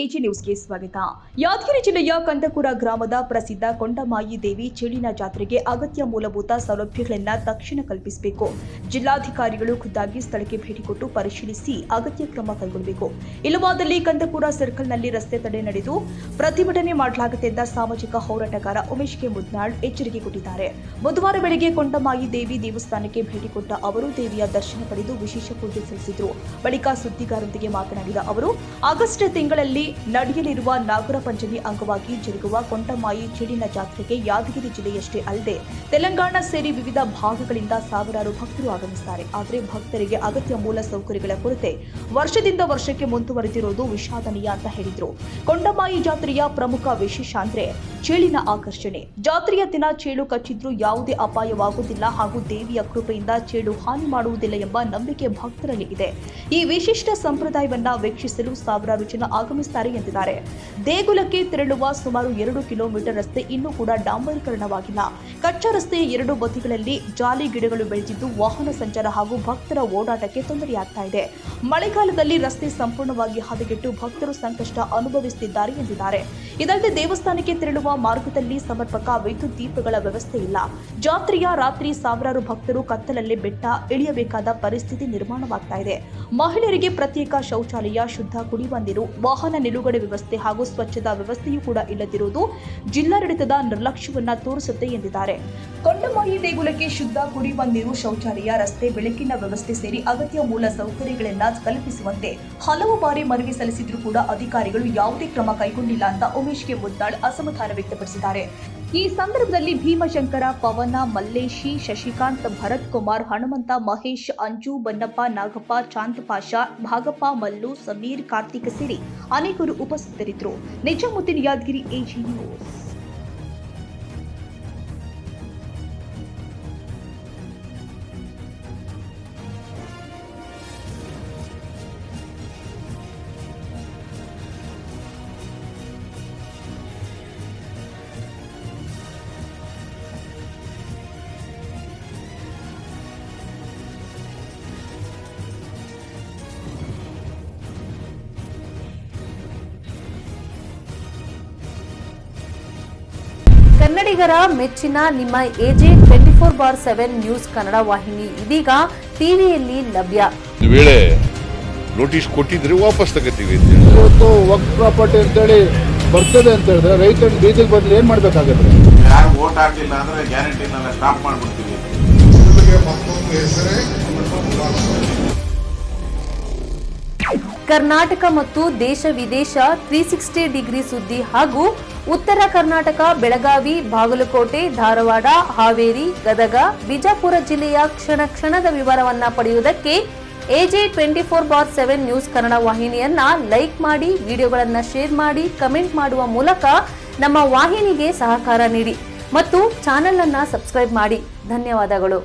AG ನ್ಯೂಸ್ಗೆ ಸ್ವಾಗತ. ಯಾದಗಿರಿ ಜಿಲ್ಲೆಯ ಕಂದಕೂರ ಗ್ರಾಮದ ಪ್ರಸಿದ್ಧ ಕೊಂಡಮಾಯಿ ದೇವಿ ಚೇಳಿನ ಜಾತ್ರೆಗೆ ಅಗತ್ಯ ಮೂಲಭೂತ ಸೌಲಭ್ಯಗಳನ್ನು ತಕ್ಷಣ ಕಲ್ಪಿಸಬೇಕು. ಜಿಲ್ಲಾಧಿಕಾರಿಗಳು ಖುದ್ದಾಗಿ ಸ್ಥಳಕ್ಕೆ ಭೇಟಿ ಕೊಟ್ಟು ಪರಿಶೀಲಿಸಿ ಅಗತ್ಯ ಕ್ರಮ ಕೈಗೊಳ್ಳಬೇಕು. ಇಲ್ಲವಾದಲ್ಲಿ ಕಂದಕೂರ ಸರ್ಕಲ್ನಲ್ಲಿ ರಸ್ತೆ ತಡೆ ನಡೆದು ಪ್ರತಿಭಟನೆ ಮಾಡಲಾಗುತ್ತೆ ಎಂದು ಸಾಮಾಜಿಕ ಹೋರಾಟಗಾರ ಉಮೇಶ್ ಕೆ ಮುದ್ನಾಳ್ ಎಚ್ಚರಿಕೆ ಕೊಟ್ಟಿದ್ದಾರೆ. ಬುಧವಾರ ಬೆಳಗ್ಗೆ ಕೊಂಡಮಾಯಿ ದೇವಿ ದೇವಸ್ಥಾನಕ್ಕೆ ಭೇಟಿ ಕೊಟ್ಟ ಅವರು ದೇವಿಯ ದರ್ಶನ ಪಡೆದು ವಿಶೇಷ ಪೂಜೆ ಸಲ್ಲಿಸಿದರು. ಬಳಿಕ ಸುದ್ದಿಗಾರರೊಂದಿಗೆ ಮಾತನಾಡಿದ ಅವರು ಆಗಸ್ಟ್ ತಿಂಗಳಲ್ಲಿ ನಡೆಯಲಿರುವ ನಾಗರ ಪಂಚಮಿ ಅಂಗವಾಗಿ ಜರುಗುವ ಕೊಂಡಮಾಯಿ ಚೇಳಿನ ಜಾತ್ರೆಗೆ ಯಾದಗಿರಿ ಜಿಲ್ಲೆಯಷ್ಟೇ ಅಲ್ಲದೆ ತೆಲಂಗಾಣ ಸೇರಿ ವಿವಿಧ ಭಾಗಗಳಿಂದ ಸಾವಿರಾರು ಭಕ್ತರು ಆಗಮಿಸುತ್ತಾರೆ. ಆದರೆ ಭಕ್ತರಿಗೆ ಅಗತ್ಯ ಮೂಲ ಸೌಕರ್ಯಗಳ ಕೊರತೆ ವರ್ಷದಿಂದ ವರ್ಷಕ್ಕೆ ಮುಂದುವರೆದಿರುವುದು ವಿಷಾದನೀಯ ಅಂತ ಹೇಳಿದರು. ಕೊಂಡಮಾಯಿ ಜಾತ್ರೆಯ ಪ್ರಮುಖ ವಿಶೇಷ ಅಂದ್ರೆ ಚೇಳಿನ ಆಕರ್ಷಣೆ. ಜಾತ್ರೆಯ ದಿನ ಚೇಳು ಕಚ್ಚಿದ್ರೂ ಯಾವುದೇ ಅಪಾಯವಾಗುವುದಿಲ್ಲ ಹಾಗೂ ದೇವಿಯ ಕೃಪೆಯಿಂದ ಚೇಳು ಹಾನಿ ಮಾಡುವುದಿಲ್ಲ ಎಂಬ ನಂಬಿಕೆ ಭಕ್ತರಲ್ಲಿ ಇದೆ. ಈ ವಿಶಿಷ್ಟ ಸಂಪ್ರದಾಯವನ್ನ ವೀಕ್ಷಿಸಲು ಸಾವಿರಾರು ಜನ ಆಗಮಿಸುತ್ತಾರೆ ಎಂದಿದ್ದಾರೆ. ದೇಗುಲಕ್ಕೆ ತೆರಳುವ ಸುಮಾರು 2 ಕಿಲೋಮೀಟರ್ ರಸ್ತೆ ಇನ್ನೂ ಕೂಡ ಡಾಂಬರೀಕರಣವಾಗಿಲ್ಲ. ಕಚ್ಚಾ ರಸ್ತೆಯ 2 ಬದಿಗಳಲ್ಲಿ ಜಾಲಿ ಗಿಡಗಳು ಬೆಳೆದಿದ್ದು ವಾಹನ ಸಂಚಾರ ಹಾಗೂ ಭಕ್ತರ ಓಡಾಟಕ್ಕೆ ತೊಂದರೆಯಾಗ್ತಾ ಇದೆ. ಮಳೆಗಾಲದಲ್ಲಿ ರಸ್ತೆ ಸಂಪೂರ್ಣವಾಗಿ ಹದಗೆಟ್ಟು ಭಕ್ತರು ಸಂಕಷ್ಟ ಅನುಭವಿಸುತ್ತಿದ್ದಾರೆ ಎಂದಿದ್ದಾರೆ. ಇದಲ್ಲದೆ ದೇವಸ್ಥಾನಕ್ಕೆ ತೆರಳುವ ಮಾರ್ಗದಲ್ಲಿ ಸಮರ್ಪಕ ವಿದ್ಯುತ್ ದೀಪಗಳ ವ್ಯವಸ್ಥೆ ಇಲ್ಲ. ಜಾತ್ರೆಯ ರಾತ್ರಿ ಸಾವಿರಾರು ಭಕ್ತರು ಕತ್ತಲಲ್ಲೇ ಬೆಟ್ಟ ಇಳಿಯಬೇಕಾದ ಪರಿಸ್ಥಿತಿ ನಿರ್ಮಾಣವಾಗ್ತಾ ಇದೆ. ಮಹಿಳೆಯರಿಗೆ ಪ್ರತ್ಯೇಕ ಶೌಚಾಲಯ, ಶುದ್ಧ ಕುಡಿಯುವ ನೀರು, ವಾಹನ ನಿಲುಗಡೆ ವ್ಯವಸ್ಥೆ ಹಾಗೂ ಸ್ವಚ್ಛತಾ ವ್ಯವಸ್ಥೆಯೂ ಕೂಡ ಇಲ್ಲದಿರುವುದು ಜಿಲ್ಲಾಡಳಿತದ ನಿರ್ಲಕ್ಷ್ಯವನ್ನ ತೋರಿಸುತ್ತೆ ಎಂದಿದ್ದಾರೆ. ಕೊಂಡಮಾಯಿ ದೇಗುಲಕ್ಕೆ ಶುದ್ಧ ಕುಡಿಯುವ ನೀರು, ಶೌಚಾಲಯ, ರಸ್ತೆ, ಬೆಳಕಿನ ವ್ಯವಸ್ಥೆ ಸೇರಿ ಅಗತ್ಯ ಮೂಲ ಸೌಕರ್ಯಗಳನ್ನ ಕಲ್ಪಿಸುವಂತೆ ಹಲವು ಬಾರಿ ಮನವಿ ಸಲ್ಲಿಸಿದ್ರೂ ಕೂಡ ಅಧಿಕಾರಿಗಳು ಯಾವುದೇ ಕ್ರಮ ಕೈಗೊಂಡಿಲ್ಲ ಅಂತ ಉಮೇಶ್ ಕೆ ಮುದ್ನಾಳ್ ಅಸಮಾಧಾನ ವ್ಯಕ್ತಪಡಿಸಿದ್ದಾರೆ. ಈ ಸಂದರ್ಭದಲ್ಲಿ ಭೀಮಶಂಕರ, ಪವನ, ಮಲ್ಲೇಶಿ, ಶಶಿಕಾಂತ್, ಭರತ್ ಕುಮಾರ್, ಹನುಮಂತ, ಮಹೇಶ್, ಅಂಜು, ಬನ್ನಪ್ಪ, ನಾಗಪ್ಪ, ಚಾಂದ್ ಪಾಷಾ, ಭಾಗಪ್ಪ, ಮಲ್ಲು, ಸಮೀರ್, ಕಾರ್ತಿಕ್ ಸೇರಿ ಅನೇಕರು ಉಪಸ್ಥಿತರಿದ್ದರು. Nizamuddin, Yadagiri, AG news. ಕನ್ನಡಿಗರ ಮೆಚ್ಚಿನ ನಿಮ್ಮ ಎಜೆ 24/7 ನ್ಯೂಸ್ ಕನ್ನಡ ವಾಹಿನಿ ಇದೀಗ ಟಿವಿಯಲ್ಲಿ ಲಭ್ಯ. ವೇಳೆ ನೋಟಿಸ್ ಕೊಟ್ಟಿದ್ರೆ ವಾಪಸ್ ತಗೋತೀವಿ. ಇವತ್ತು ವಕ್ಫ್ ಪ್ರಾಪರ್ಟಿ ಅಂತೇಳಿ ಬರ್ತದೆ ಅಂತ ಹೇಳಿದ್ರೆ ರೈತರ ಬೀದಿಗೆ ಬದಲು ಏನ್ ಮಾಡ್ಬೇಕಾಗತ್ತೆ? ಯಾರು ವೋಟ್ ಹಾಕಿಲ್ಲ ಅಂದ್ರೆ ಗ್ಯಾರಂಟಿನೆಲ್ಲ ಸ್ಟಾಪ್ ಮಾಡ್ಬಿಡ್ತೀವಿ. ಕರ್ನಾಟಕ ಮತ್ತು ದೇಶ ವಿದೇಶ 360 ಡಿಗ್ರಿ ಸುದ್ದಿ ಹಾಗೂ ಉತ್ತರ ಕರ್ನಾಟಕ, ಬೆಳಗಾವಿ, ಬಾಗಲಕೋಟೆ, ಧಾರವಾಡ, ಹಾವೇರಿ, ಗದಗ, ಬಿಜಾಪುರ ಜಿಲ್ಲೆಯ ಕ್ಷಣ ಕ್ಷಣದ ವಿವರವನ್ನ ಪಡೆಯುವುದಕ್ಕೆ ಎಜೆ 24/7 ನ್ಯೂಸ್ ಕನ್ನಡ ವಾಹಿನಿಯನ್ನ ಲೈಕ್ ಮಾಡಿ, ವಿಡಿಯೋಗಳನ್ನ ಶೇರ್ ಮಾಡಿ, ಕಮೆಂಟ್ ಮಾಡುವ ಮೂಲಕ ನಮ್ಮ ವಾಹಿನಿಗೆ ಸಹಕಾರ ನೀಡಿ ಮತ್ತು ಚಾನೆಲ್ ಅನ್ನ ಸಬ್ಸ್ಕ್ರೈಬ್ ಮಾಡಿ. ಧನ್ಯವಾದಗಳು.